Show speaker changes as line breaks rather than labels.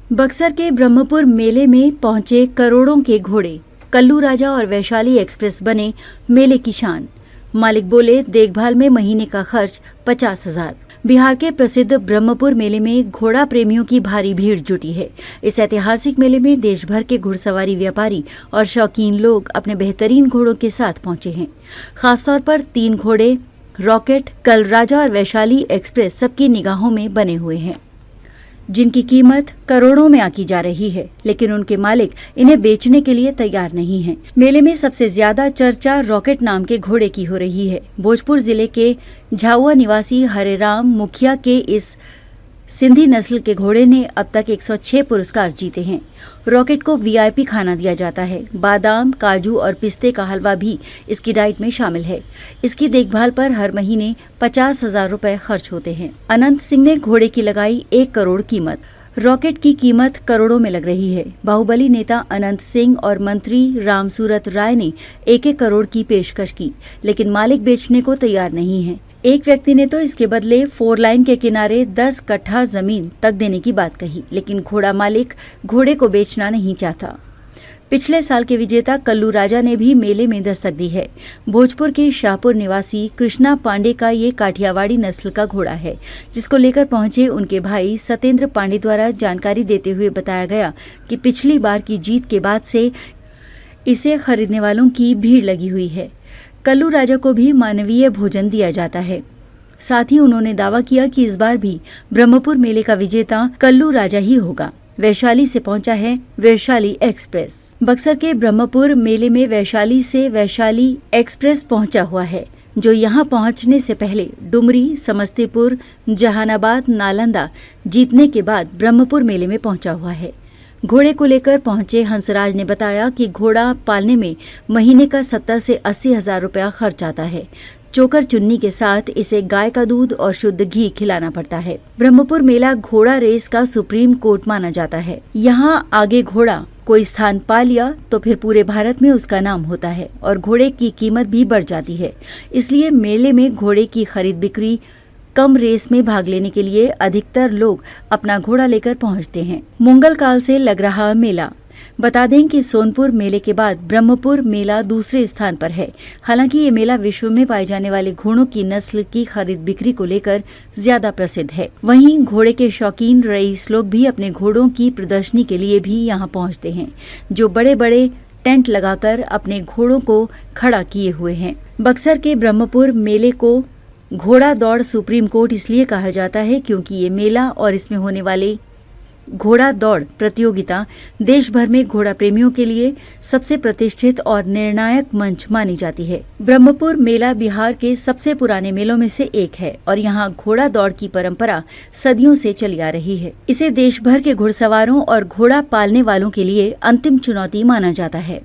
बक्सर के ब्रह्मपुर मेले में पहुंचे करोड़ों के घोड़े। कल्लू राजा और वैशाली एक्सप्रेस बने मेले की शान। मालिक बोले, देखभाल में महीने का खर्च 50,000। बिहार के प्रसिद्ध ब्रह्मपुर मेले में घोड़ा प्रेमियों की भारी भीड़ जुटी है। इस ऐतिहासिक मेले में देश भर के घुड़सवारी व्यापारी और शौकीन लोग अपने बेहतरीन घोड़ों के साथ पहुंचे हैं। खासतौर पर 3 घोड़े रॉकेट, कल्लू राजा और वैशाली एक्सप्रेस सबकी निगाहों में बने हुए हैं, जिनकी कीमत करोड़ों में आंकी जा रही है, लेकिन उनके मालिक इन्हें बेचने के लिए तैयार नहीं हैं। मेले में सबसे ज्यादा चर्चा रॉकेट नाम के घोड़े की हो रही है। भोजपुर जिले के झाउआ निवासी हरेराम मुखिया के इस सिंधी नस्ल के घोड़े ने अब तक 106 पुरस्कार जीते हैं। रॉकेट को वीआईपी खाना दिया जाता है। बादाम, काजू और पिस्ते का हलवा भी इसकी डाइट में शामिल है। इसकी देखभाल पर हर महीने 50,000 रुपए खर्च होते हैं। अनंत सिंह ने घोड़े की लगाई 1 करोड़ कीमत। रॉकेट की कीमत करोड़ों में लग रही है। बाहुबली नेता अनंत सिंह और मंत्री रामसूरत राय ने 1-1 करोड़ की पेशकश की, लेकिन मालिक बेचने को तैयार नहीं है। एक व्यक्ति ने तो इसके बदले 4 लाइन के किनारे 10 कट्ठा जमीन तक देने की बात कही, लेकिन घोड़ा मालिक घोड़े को बेचना नहीं चाहता। पिछले साल के विजेता कल्लू राजा ने भी मेले में दस्तक दी है। भोजपुर के शाहपुर निवासी कृष्णा पांडे का ये काठियावाड़ी नस्ल का घोड़ा है, जिसको लेकर पहुंचे उनके भाई सतेंद्र पांडे द्वारा जानकारी देते हुए बताया गया कि पिछली बार की जीत के बाद से इसे खरीदने वालों की भीड़ लगी हुई है। कल्लू राजा को भी मानवीय भोजन दिया जाता है। साथ ही उन्होंने दावा किया कि इस बार भी ब्रह्मपुर मेले का विजेता कल्लू राजा ही होगा। वैशाली से पहुंचा है वैशाली एक्सप्रेस। बक्सर के ब्रह्मपुर मेले में वैशाली से वैशाली एक्सप्रेस पहुंचा हुआ है, जो यहां पहुंचने से पहले डुमरी, समस्तीपुर, जहानाबाद, नालंदा जीतने के बाद ब्रह्मपुर मेले में पहुंचा हुआ है। घोड़े को लेकर पहुंचे हंसराज ने बताया कि घोड़ा पालने में महीने का 70 से 80,000 रुपया खर्च आता है। चोकर चुन्नी के साथ इसे गाय का दूध और शुद्ध घी खिलाना पड़ता है। ब्रह्मपुर मेला घोड़ा रेस का सुप्रीम कोर्ट माना जाता है। यहाँ आगे घोड़ा कोई स्थान पा लिया तो फिर पूरे भारत में उसका नाम होता है और घोड़े की कीमत भी बढ़ जाती है। इसलिए मेले में घोड़े की खरीद बिक्री कम रेस में भाग लेने के लिए अधिकतर लोग अपना घोड़ा लेकर पहुंचते हैं। मंगल काल से लग रहा मेला। बता दें कि सोनपुर मेले के बाद ब्रह्मपुर मेला दूसरे स्थान पर है। हालांकि ये मेला विश्व में पाए जाने वाले घोड़ों की नस्ल की खरीद बिक्री को लेकर ज्यादा प्रसिद्ध है। वहीं घोड़े के शौकीन रईस लोग भी अपने घोड़ों की प्रदर्शनी के लिए भी यहाँ पहुँचते हैं, जो बड़े बड़े टेंट लगाकर अपने घोड़ों को खड़ा किए हुए हैं। बक्सर के ब्रह्मपुर मेले को घोड़ा दौड़ सुप्रीम कोर्ट इसलिए कहा जाता है क्योंकि ये मेला और इसमें होने वाले घोड़ा दौड़ प्रतियोगिता देश भर में घोड़ा प्रेमियों के लिए सबसे प्रतिष्ठित और निर्णायक मंच मानी जाती है। ब्रह्मपुर मेला बिहार के सबसे पुराने मेलों में से एक है और यहाँ घोड़ा दौड़ की परंपरा सदियों से चली आ रही है। इसे देश भर के घुड़सवारों और घोड़ा पालने वालों के लिए अंतिम चुनौती माना जाता है।